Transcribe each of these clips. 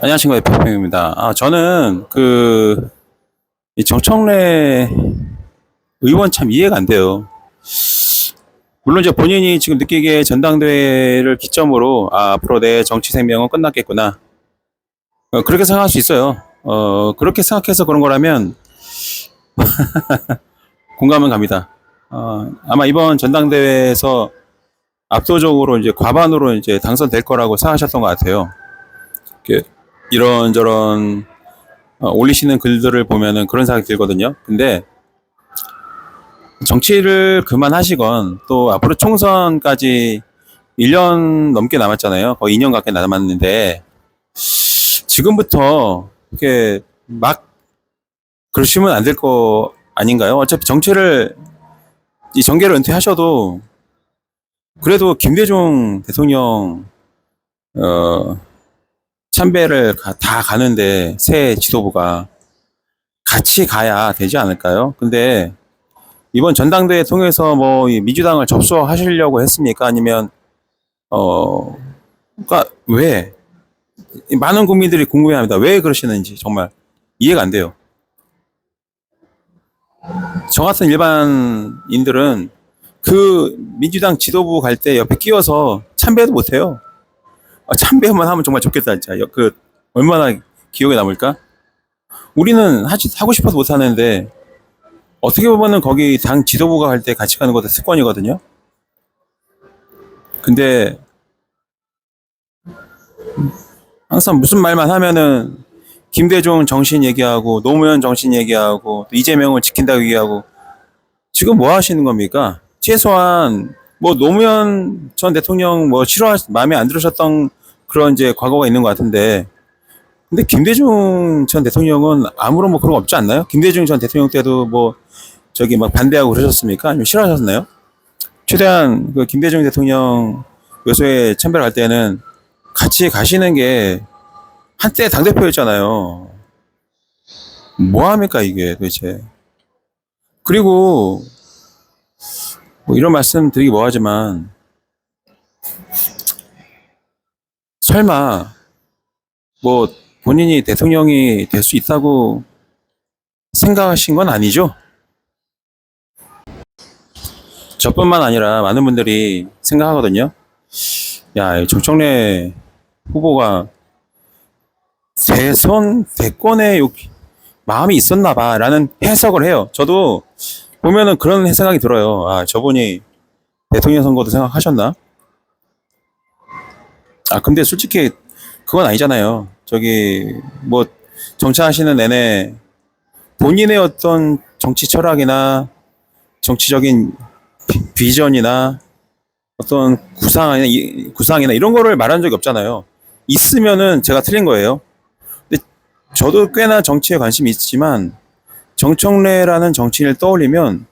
안녕하십니까, 대표입니다. 저는 이 정청래 의원 참 이해가 안 돼요. 물론 이제 본인이 지금 느끼기에 전당대회를 기점으로, 앞으로 내 정치 생명은 끝났겠구나. 그렇게 생각할 수 있어요. 그렇게 생각해서 그런 거라면 공감은 갑니다. 아마 이번 전당대회에서 압도적으로 이제 과반으로 이제 당선될 거라고 생각하셨던 것 같아요. 이런저런 올리시는 글들을 보면은 그런 생각이 들거든요. 근데 정치를 그만하시건 또 앞으로 총선까지 1년 넘게 남았잖아요. 거의 2년 가까이 남았는데 지금부터 이렇게 막 그러시면 안 될 거 아닌가요? 어차피 이 정계를 은퇴하셔도 그래도 김대중 대통령 참배를 다 가는데 새 지도부가 같이 가야 되지 않을까요? 근데 이번 전당대회 통해서 뭐 민주당을 접수하시려고 했습니까? 아니면 그러니까 왜 많은 국민들이 궁금해합니다. 왜 그러시는지 정말 이해가 안 돼요. 저 같은 일반인들은 그 민주당 지도부 갈 때 옆에 끼워서 참배도 못해요. 참배만 하면 정말 좋겠다 진짜. 얼마나 기억에 남을까? 우리는 하고 싶어서 못 하는데 어떻게 보면은 거기 당 지도부가 갈 때 같이 가는 것도 습관이거든요. 근데 항상 무슨 말만 하면은 김대중 정신 얘기하고 노무현 정신 얘기하고 또 이재명을 지킨다고 얘기하고 지금 뭐 하시는 겁니까? 최소한 뭐 노무현 전 대통령 뭐 마음에 안 들으셨던 그런 이제 과거가 있는 것 같은데 근데 김대중 전 대통령은 아무런 뭐 그런 거 없지 않나요? 김대중 전 대통령 때도 뭐 저기 막 반대하고 그러셨습니까? 아니면 싫어하셨나요? 최대한 그 김대중 대통령 요소에 참배할 때는 같이 가시는 게 한때 당대표였잖아요. 뭐 합니까 이게 도대체. 그리고 뭐 이런 말씀 드리기 뭐하지만 설마 뭐 본인이 대통령이 될 수 있다고 생각하신 건 아니죠? 저뿐만 아니라 많은 분들이 생각하거든요. 야, 정청래 후보가 대권에 마음이 있었나 봐 라는 해석을 해요. 저도 보면은 그런 생각이 들어요. 저분이 대통령 선거도 생각하셨나? 근데 솔직히 그건 아니잖아요. 뭐 정치하시는 내내 본인의 어떤 정치 철학이나 정치적인 비전이나 어떤 구상이나 이런 거를 말한 적이 없잖아요. 있으면은 제가 틀린 거예요. 근데 저도 꽤나 정치에 관심이 있지만 정청래라는 정치인을 떠올리면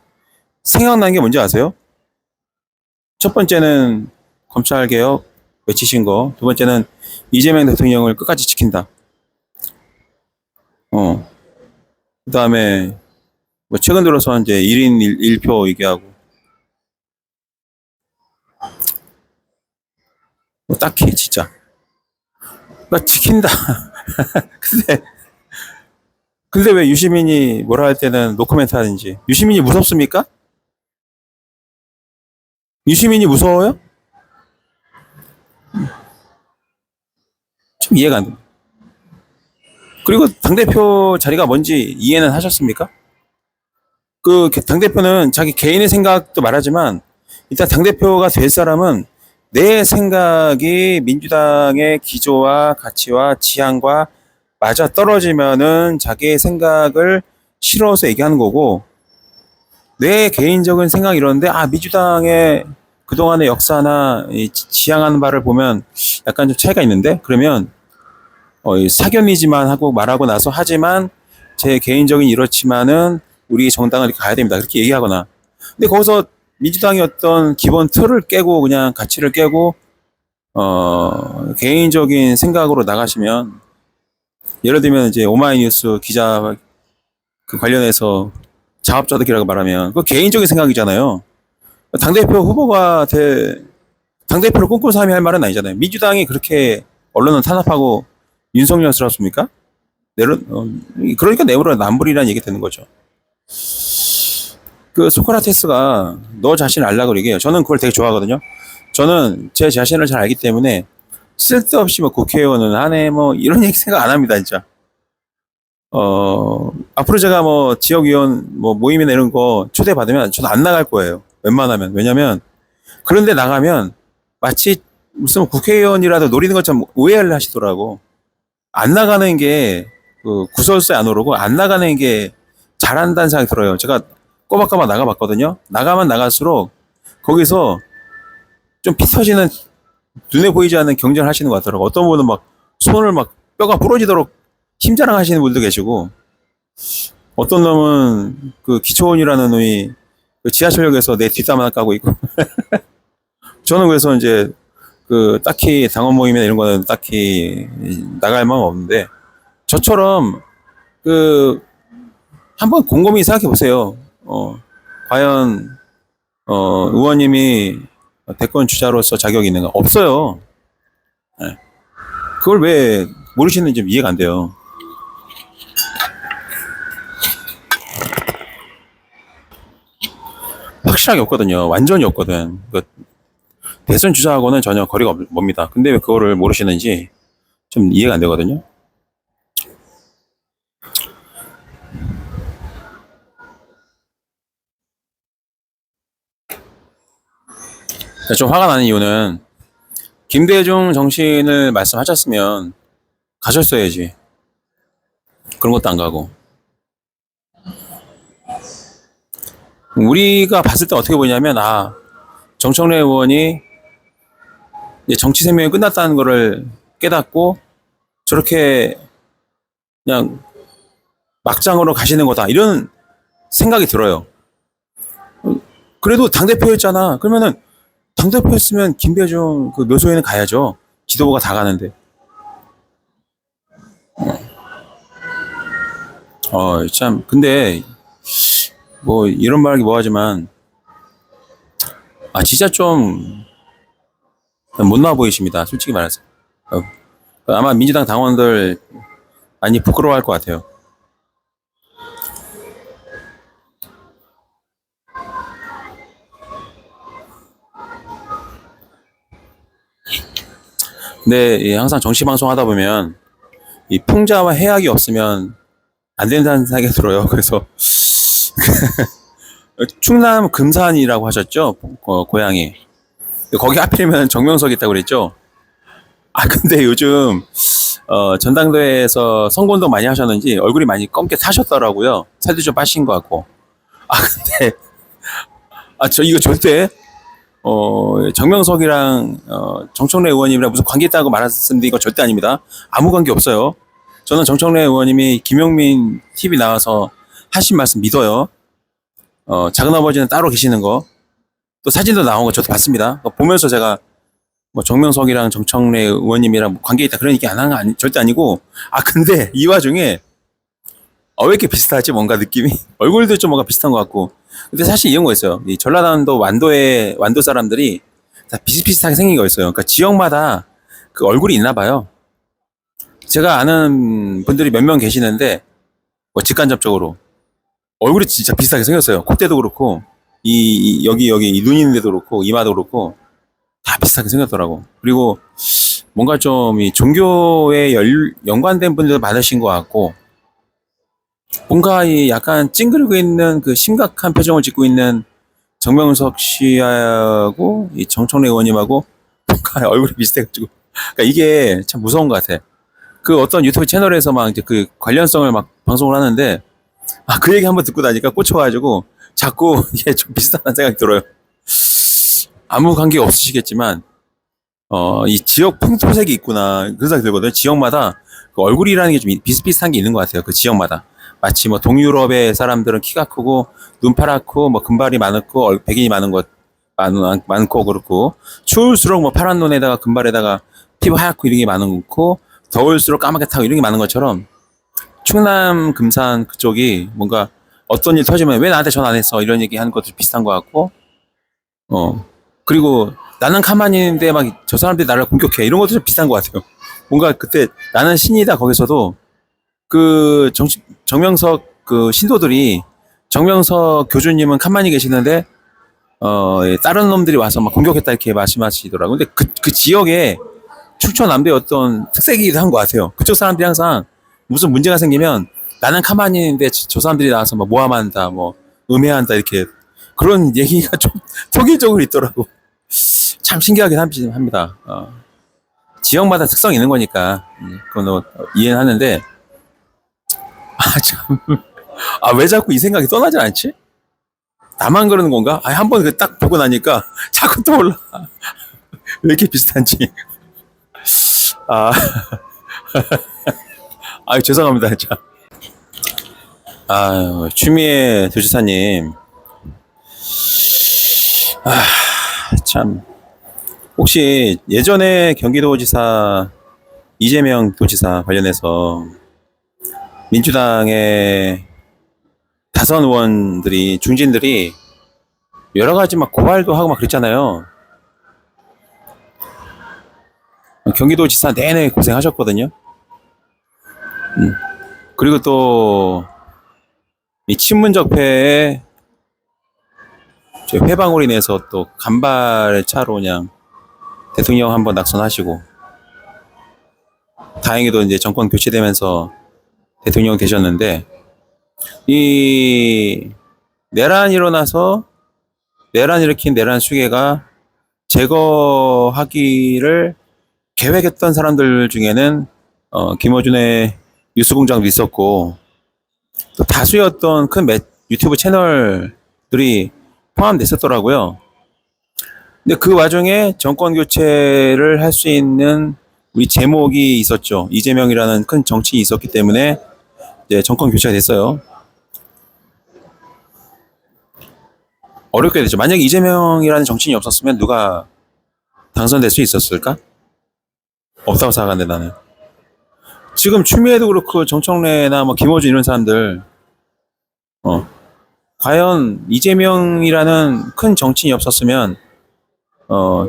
생각나는 게 뭔지 아세요? 첫 번째는 검찰개혁 외치신 거, 두 번째는 이재명 대통령을 끝까지 지킨다. 그 다음에 뭐 최근 들어서 이제 1인 1표 얘기하고 뭐 딱히 진짜 지킨다. 근데 왜 유시민이 뭐라 할 때는 노코멘트 하는지. 유시민이 무섭습니까? 유시민이 무서워요? 좀 이해가 안 됩니다. 그리고 당대표 자리가 뭔지 이해는 하셨습니까? 당대표는 자기 개인의 생각도 말하지만 일단 당대표가 될 사람은 내 생각이 민주당의 기조와 가치와 지향과 맞아 떨어지면은 자기의 생각을 싫어서 얘기하는 거고 내 개인적인 생각이 이러는데 민주당의 그동안의 역사나 지향하는 바를 보면 약간 좀 차이가 있는데 그러면 사견이지만 하고 말하고 나서 하지만 제 개인적인 이렇지만은 우리 정당을 가야 됩니다. 그렇게 얘기하거나 근데 거기서 민주당의 어떤 기본 틀을 깨고 그냥 가치를 깨고 개인적인 생각으로 나가시면 예를 들면 이제 오마이뉴스 기자 관련해서 자업자득이라고 말하면 그 개인적인 생각이잖아요. 당대표를 꿈꾸는 사람이 할 말은 아니잖아요. 민주당이 그렇게 언론을 탄압하고 윤석열스럽습니까? 그러니까 내버려 남불이라는 얘기 되는 거죠. 그 소크라테스가 너 자신을 알라고 얘기해요. 저는 그걸 되게 좋아하거든요. 저는 제 자신을 잘 알기 때문에 쓸데없이 뭐 국회의원은 하네 뭐 이런 얘기 생각 안 합니다, 진짜. 앞으로 제가 뭐 지역위원 뭐 모임이나 이런 거 초대받으면 저는 안 나갈 거예요. 웬만하면. 왜냐면 그런데 나가면 마치 무슨 국회의원이라도 노리는 것처럼 오해를 하시더라고. 안 나가는 게 그 구설수에 안 오르고 안 나가는 게 잘한다는 생각이 들어요. 제가 꼬박꼬박 나가봤거든요. 나가면 나갈수록 거기서 좀 피 터지는 눈에 보이지 않는 경쟁을 하시는 것 같더라고. 어떤 분은 막 손을 막 뼈가 부러지도록 힘자랑 하시는 분도 계시고, 어떤 놈은 그 기초원이라는 놈이 그 지하철역에서 내 뒷담 하나 까고 있고. 저는 그래서 이제 그 딱히 당원 모임이나 이런 거는 딱히 나갈 마음 없는데, 저처럼 그 한번 곰곰이 생각해 보세요. 과연 의원님이 대권 주자로서 자격이 있는가? 없어요. 네. 그걸 왜 모르시는지 이해가 안 돼요. 확실하게 없거든요. 완전히 없거든. 그 대선 주자하고는 전혀 거리가 멉니다. 근데 왜 그거를 모르시는지 좀 이해가 안 되거든요. 좀 화가 나는 이유는 김대중 정신을 말씀하셨으면 가셨어야지. 그런 것도 안 가고. 우리가 봤을 때 어떻게 보냐면, 정청래 의원이 이제 정치 생명이 끝났다는 거를 깨닫고 저렇게 그냥 막장으로 가시는 거다. 이런 생각이 들어요. 그래도 당대표였잖아. 그러면은 당대표였으면 김대중 그 묘소에는 가야죠. 지도부가 다 가는데. 참. 근데 뭐 이런 말하기 뭐하지만 진짜 좀 못 나와 보이십니다. 솔직히 말해서. 아마 민주당 당원들 많이 부끄러워할 것 같아요. 근데 항상 정치 방송 하다 보면 이 풍자와 해악이 없으면 안 된다는 생각이 들어요. 그래서 충남 금산이라고 하셨죠? 고향이. 거기 하필이면 정명석이 있다고 그랬죠? 근데 요즘 전당대회에서 선거운동 많이 하셨는지 얼굴이 많이 검게 타셨더라고요. 살도 좀 빠신 것 같고. 근데 저 이거 절대 정명석이랑 정청래 의원님이랑 무슨 관계 있다고 말했었는데 이거 절대 아닙니다. 아무 관계 없어요. 저는 정청래 의원님이 김용민 TV 나와서 하신 말씀 믿어요. 작은 아버지는 따로 계시는 거, 또 사진도 나온 거 저도 봤습니다. 보면서 제가 뭐 정명석이랑 정청래 의원님이랑 뭐 관계 있다 그런 얘기 안 한 거 절대 아니고, 근데 이 와중에 왜 이렇게 비슷하지? 뭔가 느낌이 얼굴도 좀 뭔가 비슷한 것 같고. 근데 사실 이런 거 있어요. 이 전라남도 완도 사람들이 다 비슷비슷하게 생긴 거 있어요. 그러니까 지역마다 그 얼굴이 있나 봐요. 제가 아는 분들이 몇 명 계시는데 뭐 직간접적으로 얼굴이 진짜 비슷하게 생겼어요. 콧대도 그렇고 여기 이 눈 있는 데도 그렇고 이마도 그렇고 다 비슷하게 생겼더라고. 그리고 뭔가 좀 이 종교에 연관된 분들도 많으신 것 같고, 뭔가 이 약간 찡그리고 있는 그 심각한 표정을 짓고 있는 정명석 씨하고 이 정청래 의원님하고 뭔가 얼굴이 비슷해가지고, 그러니까 이게 참 무서운 것 같아. 그 어떤 유튜브 채널에서 막 이제 그 관련성을 막 방송을 하는데, 그 얘기 한번 듣고 나니까 꽂혀가지고 자꾸 이게 좀 비슷하다는 생각이 들어요. 아무 관계 없으시겠지만, 이 지역 풍토색이 있구나. 그런 생각이 들거든요. 지역마다 그 얼굴이라는 게 좀 비슷비슷한 게 있는 것 같아요. 그 지역마다. 마치 뭐 동유럽의 사람들은 키가 크고 눈 파랗고 뭐 금발이 많고 백인이 많고 그렇고, 추울수록 뭐 파란 눈에다가 금발에다가 피부 하얗고 이런 게 많고, 더울수록 까맣게 타고 이런 게 많은 것처럼 충남 금산 그쪽이 뭔가 어떤 일 터지면 왜 나한테 전화 안 했어 이런 얘기 하는 것도 비슷한 것 같고, 그리고 나는 가만히 있는데 막 저 사람들이 나를 공격해 이런 것도 좀 비슷한 것 같아요. 뭔가 그때 나는 신이다 거기서도 그 정명석 그 신도들이 정명석 교주님은 가만히 계시는데 예, 다른 놈들이 와서 막 공격했다 이렇게 말씀하시더라고요. 근데 그 지역에 충청남도의 어떤 특색이기도 한 것 같아요. 그쪽 사람들이 항상 무슨 문제가 생기면 나는 가만히 있는데 저 사람들이 나와서 뭐 모함한다, 뭐 음해한다 이렇게 그런 얘기가 좀 통일적으로 있더라고. 참 신기하긴 합니다. 지역마다 특성이 있는 거니까 그건 이해는 하는데 참. 왜 자꾸 이 생각이 떠나질 않지? 나만 그러는 건가? 한번 그 딱 보고 나니까 자꾸 떠올라. 왜 이렇게 비슷한지. 아, 죄송합니다, 진짜. 추미애 도지사님. 참. 혹시 예전에 경기도지사 이재명 도지사 관련해서 민주당의 다선 의원들이 중진들이 여러 가지 막 고발도 하고 막 그랬잖아요. 경기도지사 내내 고생하셨거든요. 그리고 또 이 친문적폐에 회방으로 인해서 또 간발의 차로 그냥 대통령 한번 낙선하시고 다행히도 이제 정권 교체되면서 대통령 되셨는데 이 내란 일어나서 내란 일으킨 내란 수괴가 제거하기를 계획했던 사람들 중에는 김어준의 뉴스공장도 있었고 또 다수의 어떤 큰 유튜브 채널들이 포함됐었더라고요. 근데 그 와중에 정권 교체를 할 수 있는 우리 제목이 있었죠. 이재명이라는 큰 정치인이 있었기 때문에 이제 정권 교체가 됐어요. 어렵게 되죠. 만약에 이재명이라는 정치인이 없었으면 누가 당선될 수 있었을까? 없다고 생각하는데 나는. 지금 추미애도 그렇고 정청래나 뭐 김어준 이런 사람들 과연 이재명이라는 큰 정치인이 없었으면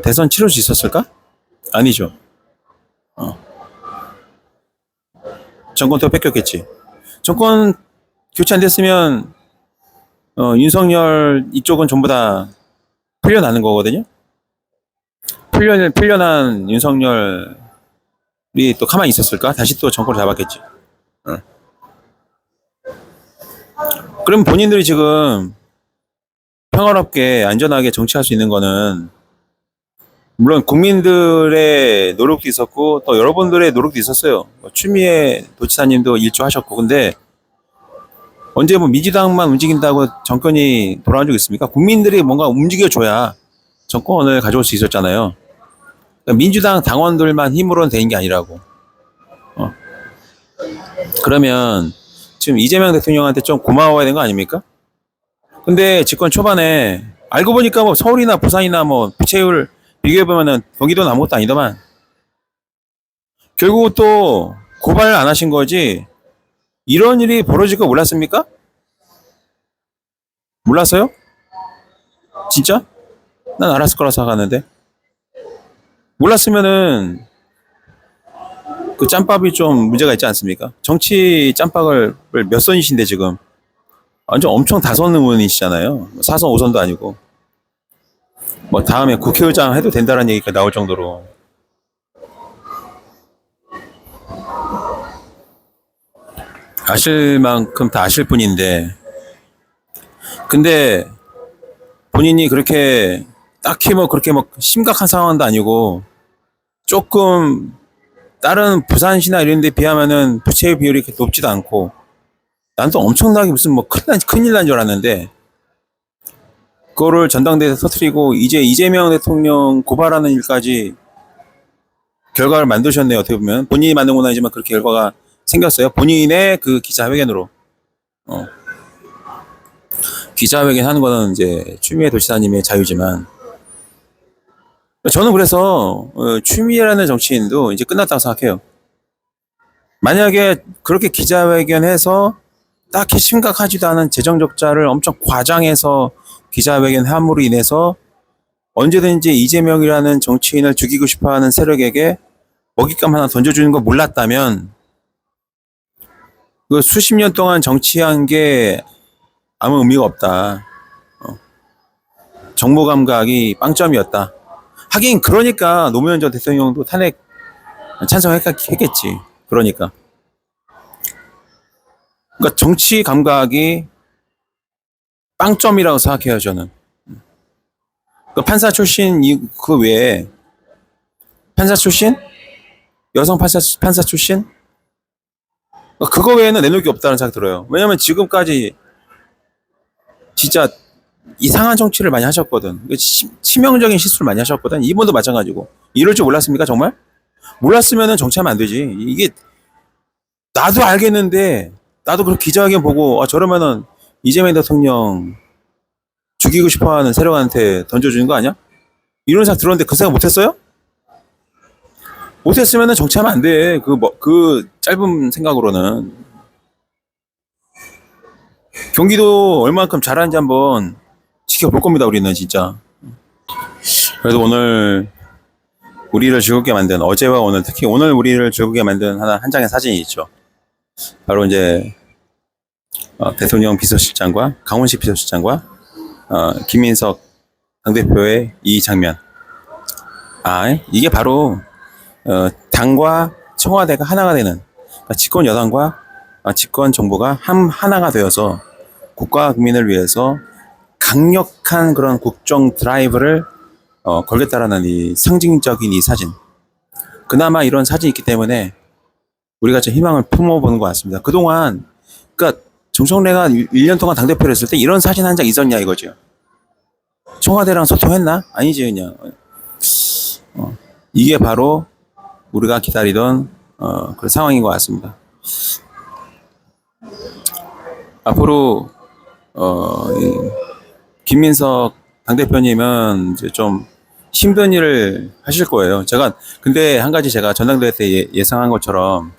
대선 치를 수 있었을까? 아니죠. 정권 또 뺏겼겠지. 정권 교체 안 됐으면 윤석열 이쪽은 전부 다 풀려나는 거거든요. 풀려난 윤석열이 또 가만히 있었을까? 다시 또 정권을 잡았겠지. 그럼 본인들이 지금 평화롭게 안전하게 정치할 수 있는 거는 물론 국민들의 노력도 있었고 또 여러분들의 노력도 있었어요. 추미애 도지사님도 일조하셨고 근데 언제 뭐 민주당만 움직인다고 정권이 돌아온 적 있습니까? 국민들이 뭔가 움직여줘야 정권을 가져올 수 있었잖아요. 그러니까 민주당 당원들만 힘으로는 되는 게 아니라고. 그러면 지금 이재명 대통령한테 좀 고마워야 되는 거 아닙니까? 근데 집권 초반에 알고 보니까 뭐 서울이나 부산이나 뭐 부채율 비교해보면은 경기도는 아무것도 아니더만 결국 또 고발을 안 하신 거지 이런 일이 벌어질 거 몰랐습니까? 몰랐어요? 진짜? 난 알았을 거라 생각하는데 몰랐으면은 그 짬밥이 좀 문제가 있지 않습니까? 정치 짬밥을 몇 선이신데 지금 완전 엄청 다선 의원이시잖아요. 4선 5선도 아니고 뭐 다음에 국회의장 해도 된다는 얘기가 나올 정도로 아실 만큼 다 아실 분인데 근데 본인이 그렇게 딱히 뭐 그렇게 뭐 심각한 상황도 아니고 조금 다른 부산시나 이런 데 비하면은 부채 비율이 그렇게 높지도 않고 난 또 엄청나게 무슨 뭐 큰일 난 줄 알았는데 그거를 전당대회에서 터뜨리고 이제 이재명 대통령 고발하는 일까지 결과를 만드셨네요. 어떻게 보면 본인이 만든 건 아니지만 그렇게 결과가 생겼어요. 본인의 그 기자회견으로 기자회견 하는 거는 이제 추미애 도지사님의 자유지만 저는 그래서 추미애라는 정치인도 이제 끝났다고 생각해요. 만약에 그렇게 기자회견해서 딱히 심각하지도 않은 재정 적자를 엄청 과장해서 기자회견 함으로 인해서 언제든지 이재명이라는 정치인을 죽이고 싶어하는 세력에게 먹잇감 하나 던져주는 거 몰랐다면 그 수십 년 동안 정치한 게 아무 의미가 없다. 정보 감각이 빵점이었다. 하긴 그러니까 노무현 전 대통령도 탄핵 찬성했겠지. 그러니까 정치 감각이 빵점이라고 생각해요 저는. 그 판사 출신 그 외에 판사 출신 여성 판사 출신 그거 외에는 내놓을 게 없다는 생각 들어요. 왜냐면 지금까지 진짜 이상한 정치를 많이 하셨거든. 치명적인 실수를 많이 하셨거든. 이번도 마찬가지고. 이럴 줄 몰랐습니까 정말? 몰랐으면 정치하면 안 되지. 이게 나도 알겠는데 나도 그렇게 기자회견 보고 저러면은 이재명 대통령 죽이고 싶어하는 세력한테 던져주는 거 아니야? 이런 생각 들었는데 그 생각 못했어요? 못했으면 정치하면 안 돼. 그 짧은 생각으로는. 경기도 얼마만큼 잘하는지 한번 지켜볼 겁니다, 우리는 진짜. 그래도 오늘 우리를 즐겁게 만든, 어제와 오늘, 특히 오늘 우리를 즐겁게 만든 한 장의 사진이 있죠. 바로 이제, 대통령 비서실장과, 강원식 비서실장과, 김민석 당대표의 이 장면. 이게 바로, 당과 청와대가 하나가 되는, 그러니까 집권 여당과 집권 정부가 하나가 되어서 국가 국민을 위해서 강력한 그런 국정 드라이브를 걸겠다라는 이 상징적인 이 사진. 그나마 이런 사진이 있기 때문에 우리가 좀 희망을 품어보는 것 같습니다. 그동안, 그러니까 정청래가 1년 동안 당대표를 했을 때 이런 사진 한 장 있었냐 이거죠. 청와대랑 소통했나? 아니지, 그냥. 이게 바로 우리가 기다리던 그런 상황인 것 같습니다. 앞으로 김민석 당대표님은 이제 좀 힘든 일을 하실 거예요. 근데 한 가지 제가 전당대회 때 예상한 것처럼,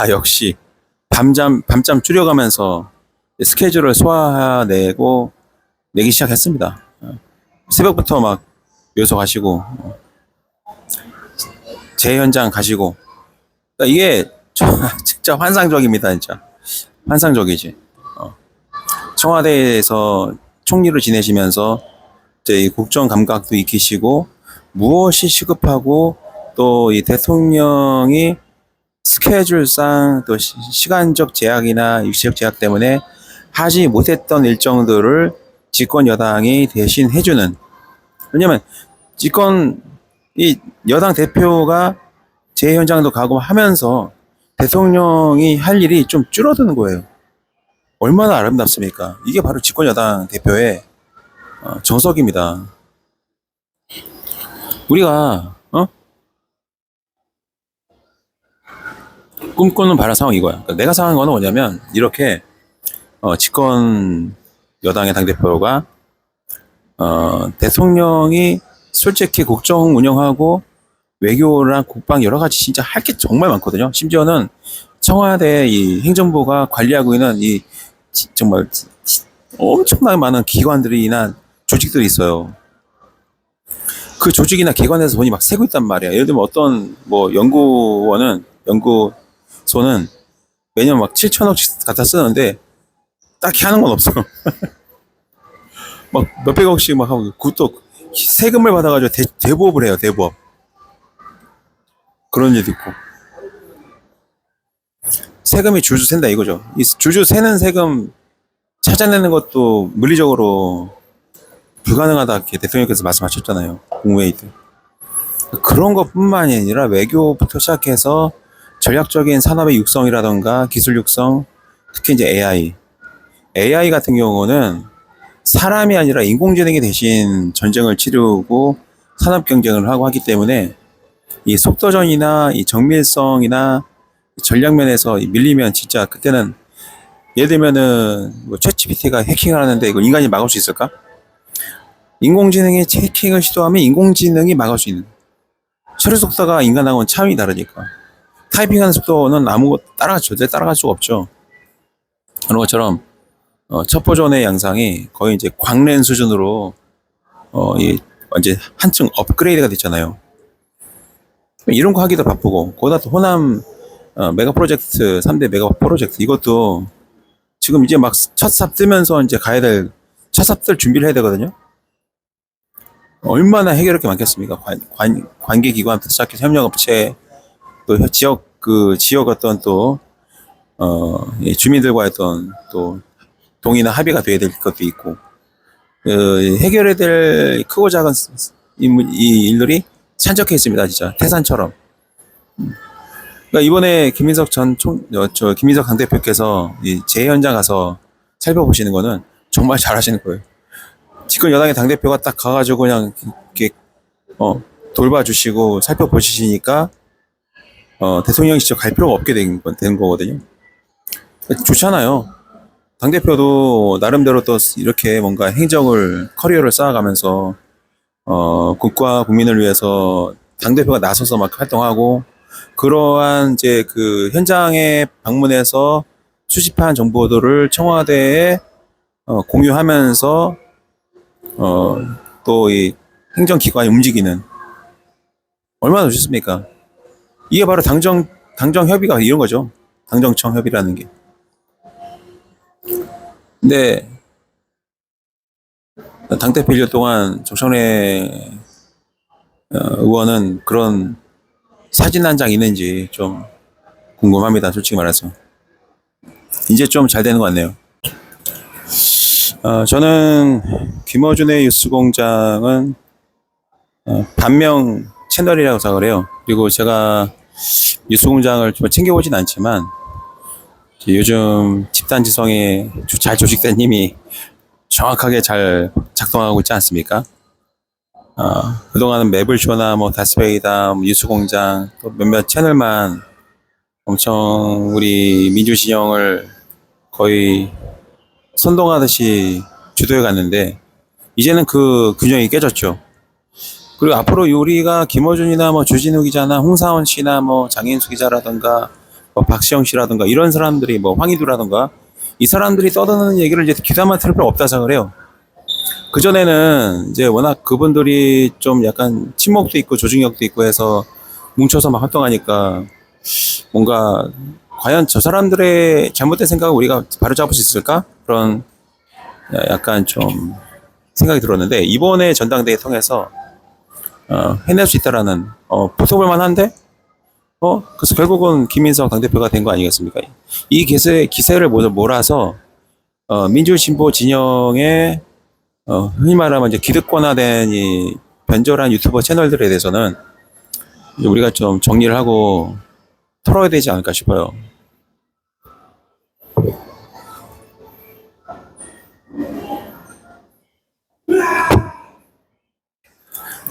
역시 밤잠 줄여가면서 스케줄을 내기 시작했습니다. 새벽부터 막 요소 가시고, 재현장 가시고, 그러니까 이게 진짜 환상적입니다, 진짜. 환상적이지. 청와대에서 총리를 지내시면서 이제 이 국정 감각도 익히시고 무엇이 시급하고 또 이 대통령이 스케줄상 또 시간적 제약이나 육체적 제약 때문에 하지 못했던 일정들을 집권 여당이 대신 해주는. 왜냐면 이 여당 대표가 재현장도 가고 하면서 대통령이 할 일이 좀 줄어드는 거예요. 얼마나 아름답습니까? 이게 바로 집권 여당 대표의 정석입니다. 우리가 꿈꾸는 바람 상황 이거야. 그러니까 내가 상황한 거는 뭐냐면 이렇게 집권 여당의 당대표가 대통령이 솔직히 국정 운영하고 외교랑 국방 여러 가지 진짜 할 게 정말 많거든요. 심지어는 청와대 이 행정부가 관리하고 있는 이 정말 엄청나게 많은 기관들이나 조직들이 있어요. 그 조직이나 기관에서 돈이 막 새고 있단 말이야. 예를 들면 어떤 연구소는 매년 막 7천억씩 갖다 쓰는데 딱히 하는 건 없어. 막 몇백억씩 막 하고 그것도 세금을 받아가지고 대부업을 해요. 대부업. 그런 일도 있고. 세금이 줄줄 샌다 이거죠. 이 줄줄 새는 세금 찾아내는 것도 물리적으로 불가능하다 이렇게 대통령께서 말씀하셨잖아요. 국무회의 때. 그런 것뿐만이 아니라 외교부터 시작해서 전략적인 산업의 육성이라던가 기술 육성, 특히 이제 AI 같은 경우는 사람이 아니라 인공지능이 대신 전쟁을 치르고 산업 경쟁을 하고 하기 때문에 이 속도전이나 이 정밀성이나 전략 면에서 밀리면 진짜 그때는 예를 들면은 챗GPT가 해킹을 하는데 이걸 인간이 막을 수 있을까? 인공지능이 해킹을 시도하면 인공지능이 막을 수 있는. 처리 속도가 인간하고는 차원이 다르니까. 타이핑하는 속도는 절대 따라갈 수가 없죠. 그런 것처럼 첫 버전의 양상이 거의 이제 광랜 수준으로 완전 한층 업그레이드가 됐잖아요. 이런 거 하기도 바쁘고, 거기다 또 호남 메가 프로젝트, 3대 메가 프로젝트, 이것도 지금 이제 막 첫 삽 뜨면서 이제 가야 될, 첫 삽들 준비를 해야 되거든요. 얼마나 해결할 게 많겠습니까? 관계기관부터 시작해서 협력업체, 또 지역 어떤 또, 이 주민들과 어떤 또 동의나 합의가 돼야 될 것도 있고, 해결해야 될 크고 작은 이 일들이 산적해 있습니다, 진짜. 태산처럼. 그러니까 이번에 김민석 당대표께서 이 재해현장 가서 살펴보시는 거는 정말 잘하시는 거예요. 집권 여당의 당대표가 딱 가가지고 그냥 이렇게, 돌봐주시고 살펴보시니까, 대통령이 직접 갈 필요가 없게 된 거거든요. 좋잖아요. 당대표도 나름대로 또 이렇게 뭔가 커리어를 쌓아가면서, 국가 국민을 위해서 당대표가 나서서 막 활동하고, 그러한 이제 그 현장에 방문해서 수집한 정보들을 청와대에 공유하면서 또 이 행정기관이 움직이는, 얼마나 좋습니까? 이게 바로 당정 협의가 이런 거죠. 당정청 협의라는 게. 근데 당대표 1년 동안 조성래 의원은 그런 사진 한 장 있는지 좀 궁금합니다. 솔직히 말해서. 이제 좀 잘 되는 것 같네요. 저는 김어준의 뉴스공장은 반명 채널이라고 생각을 해요. 그리고 제가 뉴스공장을 좀 챙겨보진 않지만, 요즘 집단 지성이 잘 조직된 힘이 정확하게 잘 작동하고 있지 않습니까? 그동안은 매블쇼나 뭐 다스베이다, 뭐 뉴스공장, 또 몇몇 채널만 엄청 우리 민주진영을 거의 선동하듯이 주도해 갔는데, 이제는 그 균형이 깨졌죠. 그리고 앞으로 우리가 김어준이나 뭐 주진우 기자나 홍사원 씨나 뭐 장인수 기자라든가 뭐 박시영 씨라든가 이런 사람들이, 뭐 황희두라든가, 이 사람들이 떠드는 얘기를 이제 귀담아 들을 필요 없다 생각을 해요. 그전에는 이제 워낙 그분들이 좀 약간 친목도 있고 조직력도 있고 해서 뭉쳐서 막 활동하니까, 뭔가 과연 저 사람들의 잘못된 생각을 우리가 바로잡을 수 있을까? 그런 약간 좀 생각이 들었는데, 이번에 전당대회 통해서 해낼 수 있다라는, 보석볼 만한데? 그래서 결국은 김민석 당대표가 된 거 아니겠습니까? 이 기세를 몰아서 민주진보 진영의 흔히 말하면 이제 기득권화된 이 변절한 유튜버 채널들에 대해서는 우리가 좀 정리를 하고 털어야 되지 않을까 싶어요.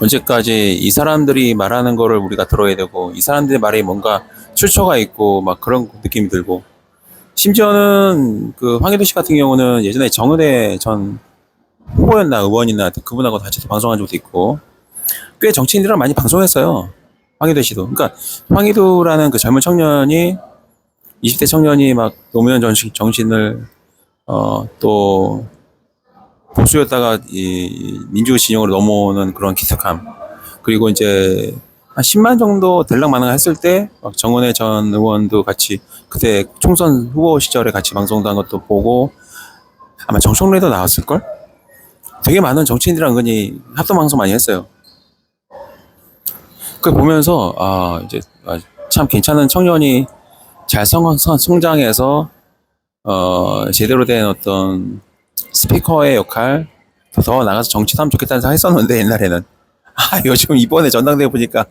언제까지 이 사람들이 말하는 거를 우리가 들어야 되고, 이 사람들의 말이 뭔가 출처가 있고 막 그런 느낌이 들고, 심지어는 그 황희도 씨 같은 경우는 예전에 정의대 전 후보였나 의원이나 그분하고 같이 방송한 적도 있고, 꽤 정치인들이랑 많이 방송했어요. 황희도 씨도. 그러니까 황희도라는 그 젊은 청년이, 20대 청년이 막 노무현 정신을 또 보수였다가 이 민주 진영으로 넘어오는 그런 기특함. 그리고 이제 한 10만 정도 될랑말랑 했을 때, 막 정원회 전 의원도 같이 그때 총선 후보 시절에 같이 방송도 한 것도 보고, 아마 정청래도 나왔을걸? 되게 많은 정치인들이랑 은근히 합동 방송 많이 했어요. 그걸 보면서, 이제, 참 괜찮은 청년이 잘 성장해서, 제대로 된 어떤 스피커의 역할, 더 나가서 정치도 하면 좋겠다는 생각 했었는데, 옛날에는. 요즘 이번에 전당대회 보니까,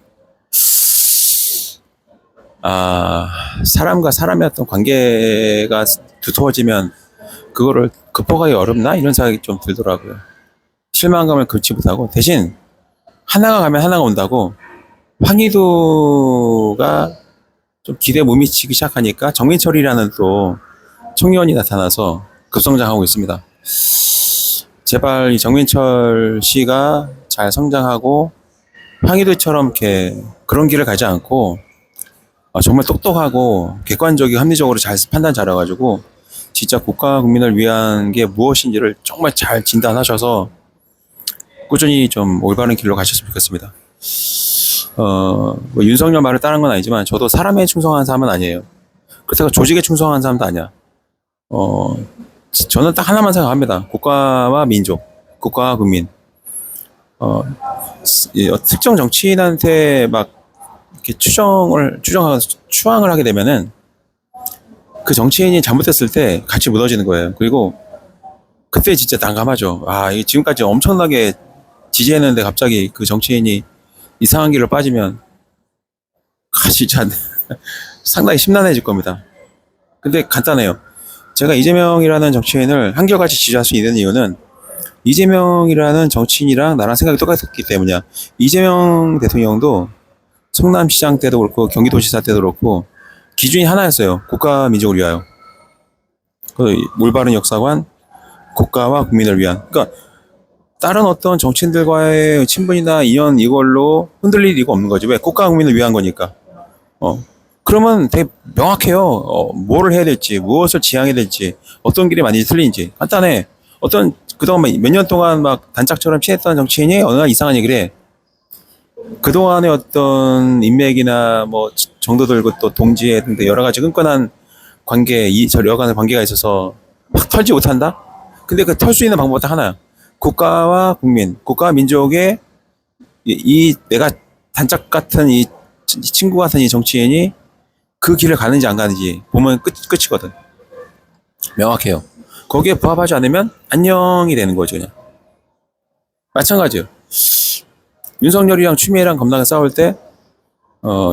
사람과 사람의 어떤 관계가 두터워지면 그거를 극복하기 어렵나? 이런 생각이 좀 들더라고요. 실망감을 금치 못하고, 대신 하나가 가면 하나가 온다고, 황희도가 좀 기대에 못 미치기 시작하니까 정민철이라는 또 청년이 나타나서 급성장하고 있습니다. 제발 이 정민철 씨가 잘 성장하고 황희도처럼 이렇게 그런 길을 가지 않고, 정말 똑똑하고 객관적이고 합리적으로 잘 판단 잘해가지고 진짜 국가 국민을 위한 게 무엇인지를 정말 잘 진단하셔서 꾸준히 좀 올바른 길로 가셨으면 좋겠습니다. 뭐 윤석열 말을 따른 건 아니지만 저도 사람에 충성한 사람은 아니에요. 그렇다고 조직에 충성한 사람도 아니야. 어, 저는 딱 하나만 생각합니다. 국가와 민족, 국가와 국민. 어, 특정 정치인한테 막 이렇게 추앙을 하게 되면은 그 정치인이 잘못했을 때 같이 무너지는 거예요. 그리고 그때 진짜 난감하죠. 아, 이게 지금까지 엄청나게 지지했는데 갑자기 그 정치인이 이상한 길로 빠지면 진짜 상당히 심란해질 겁니다. 근데 간단해요. 제가 이재명이라는 정치인을 한결같이 지지할 수 있는 이유는 이재명이라는 정치인이랑 나랑 생각이 똑같기 때문이야. 이재명 대통령도 성남시장 때도 그렇고 경기도지사 때도 그렇고 기준이 하나였어요. 국가 민족을 위하여. 그 올바른 역사관, 국가와 국민을 위한. 그러니까 다른 어떤 정치인들과의 친분이나 인연 이걸로 흔들릴 이유가 없는 거지. 왜? 국가 국민을 위한 거니까. 그러면 되게 명확해요. 뭐를 해야 될지, 무엇을 지향해야 될지, 어떤 길이 맞는지 틀린지. 간단해. 어떤 그동안 몇 년 동안 막 단짝처럼 친했던 정치인이 어느 날 이상한 얘기를 해. 그동안의 어떤 인맥이나 뭐 정도들 또 동지에 등등 여러 가지 끈끈한 관계, 여러 가지 관계가 있어서 막 털지 못한다? 근데 그 털 수 있는 방법은 딱 하나야. 국가와 국민, 국가와 민족의 내가 단짝 같은 이 친구 같은 이 정치인이 그 길을 가는지 안 가는지 보면 끝이거든. 명확해요. 거기에 부합하지 않으면 안녕이 되는 거죠, 그냥. 마찬가지예요. 윤석열이랑 추미애랑 겁나게 싸울 때,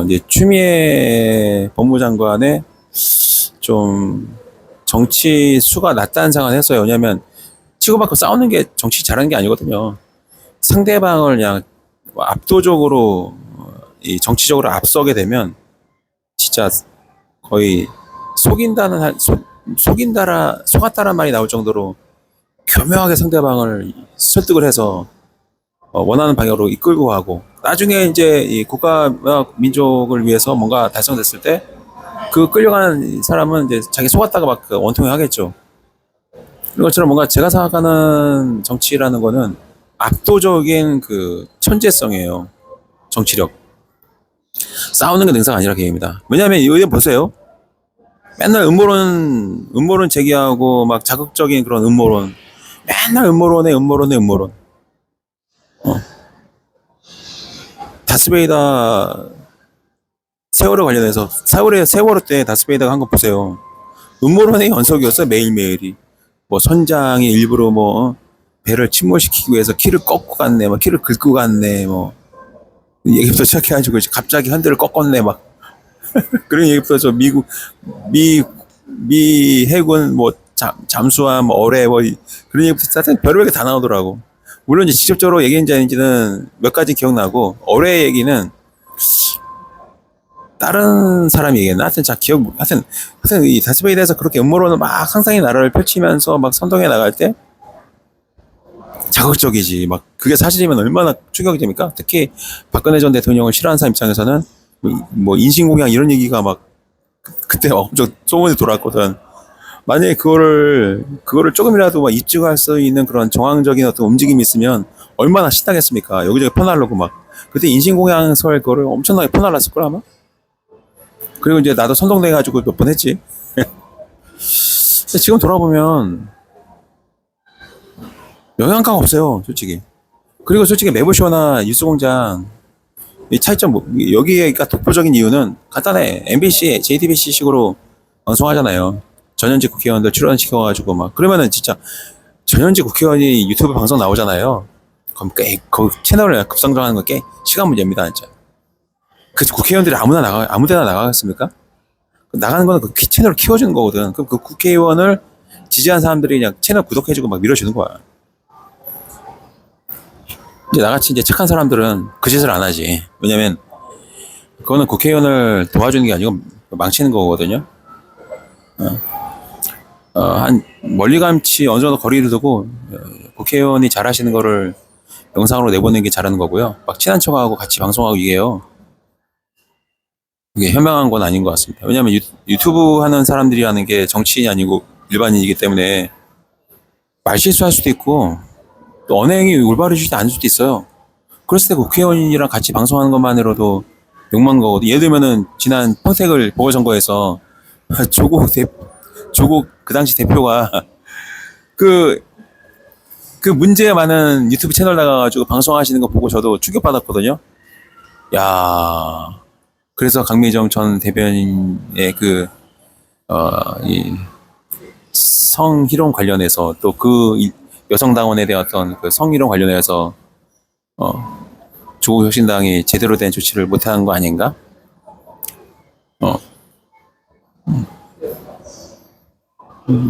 이제 추미애 법무장관의 좀 정치 수가 낮다는 생각을 했어요. 왜냐면 치고받고 싸우는 게 정치 잘하는 게 아니거든요. 상대방을 그냥 압도적으로 이 정치적으로 앞서게 되면 진짜 거의 속았다란 말이 나올 정도로 교묘하게 상대방을 설득을 해서 원하는 방향으로 이끌고 가고 나중에 이제 이 국가와 민족을 위해서 뭔가 달성됐을 때 그 끌려가는 사람은 이제 자기 속았다가 막 원통해 하겠죠. 이런 것처럼 뭔가 제가 생각하는 정치라는 거는 압도적인 그 천재성이에요. 정치력. 싸우는 게 능사가 아니라 게임이다. 왜냐하면 이거 보세요. 맨날 음모론 제기하고 막 자극적인 그런 음모론. 맨날 음모론. 다스베이다 세월호 관련해서 세월호 때 다스베이다가 한 거 보세요. 음모론의 연속이었어요. 매일매일이. 뭐 선장이 일부러 뭐 배를 침몰시키기 위해서 키를 꺾고 갔네, 뭐 키를 긁고 갔네, 뭐 얘기부터 시작해가지고 갑자기 현대를 꺾었네, 막 그런 얘기부터 저 미 해군 뭐 잠수함 뭐 어뢰 뭐 그런 얘기부터 하여튼 별의별 게 다 나오더라고. 물론 이제 직접적으로 얘기했는지 아닌지는 몇 가지 기억나고 어뢰 얘기는 다른 사람이 얘기했나? 하여튼 이 다스베이다에서 그렇게 음모론을 막 상상의 나라를 펼치면서 막 선동해 나갈 때 자극적이지. 막 그게 사실이면 얼마나 충격이 됩니까? 특히 박근혜 전 대통령을 싫어하는 사람 입장에서는 뭐 인신공양 이런 얘기가 막 그때 엄청 소문이 돌았거든. 만약에 그거를 조금이라도 막 입증할 수 있는 그런 정황적인 어떤 움직임이 있으면 얼마나 신나겠습니까? 여기저기 퍼날르고 막. 그때 인신공양설 그거를 엄청나게 퍼날랐을 걸 아마? 그리고 이제 나도 선동돼가지고 몇 번 했지. 지금 돌아보면 영향가가 없어요, 솔직히. 그리고 솔직히 매부쇼나 뉴스공장 이 차이점 여기가 독보적인 이유는 간단해. MBC, JTBC식으로 방송하잖아요. 전현직 국회의원들 출연시켜가지고 막 그러면은 진짜 전현직 국회의원이 유튜브 방송 나오잖아요. 그럼 그 채널을 급성장하는 거 꽤 시간 문제입니다, 진짜. 그 국회의원들이 아무 데나 나가겠습니까? 나가는 거는 그 채널을 키워주는 거거든. 그럼 그 국회의원을 지지한 사람들이 그냥 채널 구독해주고 막 밀어주는 거야. 이제 나같이 이제 착한 사람들은 그 짓을 안 하지. 왜냐면 그거는 국회의원을 도와주는 게 아니고 망치는 거거든요. 한 멀리감치 어느 정도 거리를 두고 국회의원이 잘하시는 거를 영상으로 내보내는 게 잘하는 거고요. 막 친한 척하고 같이 방송하고 이게요. 이게 현명한 건 아닌 것 같습니다. 왜냐하면 유튜브 하는 사람들이 하는 게 정치인이 아니고 일반인이기 때문에 말실수할 수도 있고 또 언행이 올바르지 않을 수도 있어요. 그랬을 때 국회의원이랑 같이 방송하는 것만으로도 욕먹는 거거든. 예를 들면은 지난 평택을 보궐선거에서 조국 대 조국 그 당시 대표가 그 그 문제 많은 유튜브 채널 나가가지고 방송하시는 거 보고 저도 충격받았거든요. 야, 그래서 강미정 전 대변인의 이 성희롱 관련해서 또 그 여성 당원에 대한 어떤 그 성희롱 관련해서 조국 혁신당이 제대로 된 조치를 못한 거 아닌가? 어,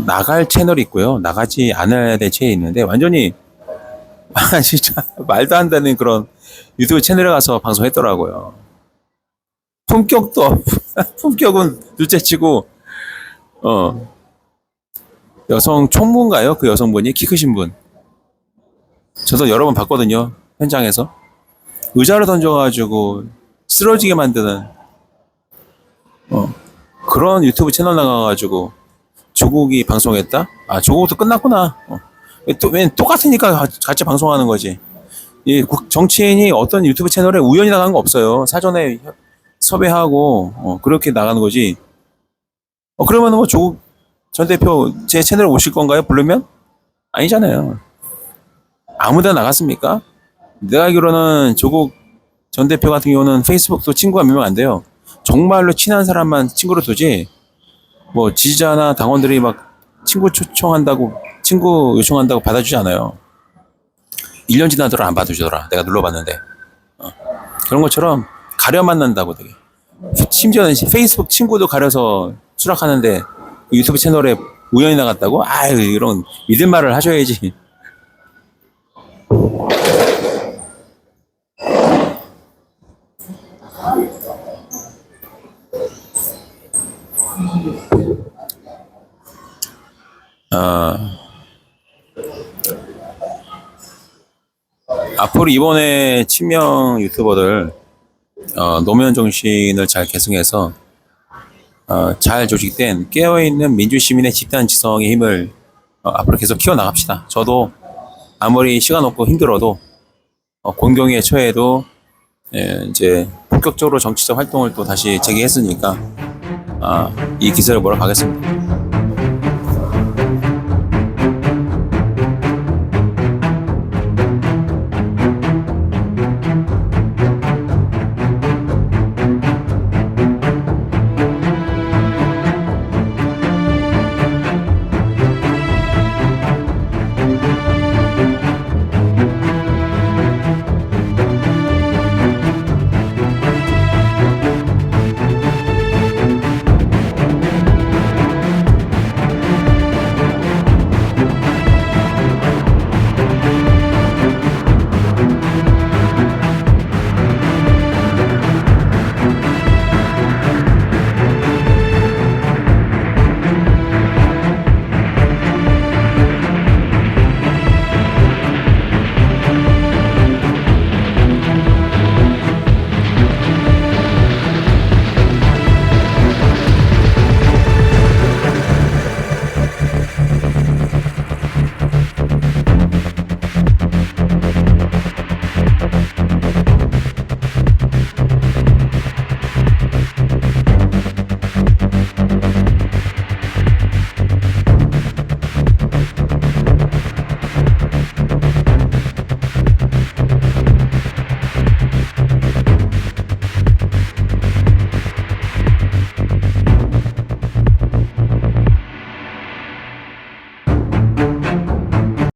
나갈 채널이 있고요. 나가지 않아야 될 채널이 있는데 완전히 진짜 말도 안 되는 그런 유튜브 채널에 가서 방송했더라고요. 품격도 품격은 둘째치고 어, 여성 총무인가요? 그 여성분이 키 크신 분. 저도 여러 번 봤거든요. 현장에서 의자를 던져가지고 쓰러지게 만드는 그런 유튜브 채널 나가가지고 조국이 방송했다? 아, 조국도 끝났구나. 왜 똑같으니까 같이 방송하는 거지. 이 정치인이 어떤 유튜브 채널에 우연히 나간 거 없어요. 사전에 섭외하고 그렇게 나가는 거지. 그러면 뭐 조국 전 대표 제 채널에 오실 건가요? 부르면? 아니잖아요. 아무데나 나갔습니까? 내가 알기로는 조국 전 대표 같은 경우는 페이스북도 친구가 몇 명 안 돼요. 정말로 친한 사람만 친구로 두지, 뭐 지지자나 당원들이 막 친구 요청한다고 받아주지 않아요. 1년 지나더라 안 받아주더라. 내가 눌러봤는데. 그런 것처럼 가려 만난다고 되게. 심지어는 페이스북 친구도 가려서 수락하는데 유튜브 채널에 우연히 나갔다고? 아유, 이런 믿을 말을 하셔야지. 앞으로 이번에 친명 유튜버들 노무현 정신을 잘 계승해서 잘 조직된 깨어있는 민주시민의 집단 지성의 힘을 앞으로 계속 키워나갑시다. 저도 아무리 시간 없고 힘들어도 곤경에 처해도 이제 본격적으로 정치적 활동을 또 다시 재개했으니까 이 기세를 몰아가겠습니다.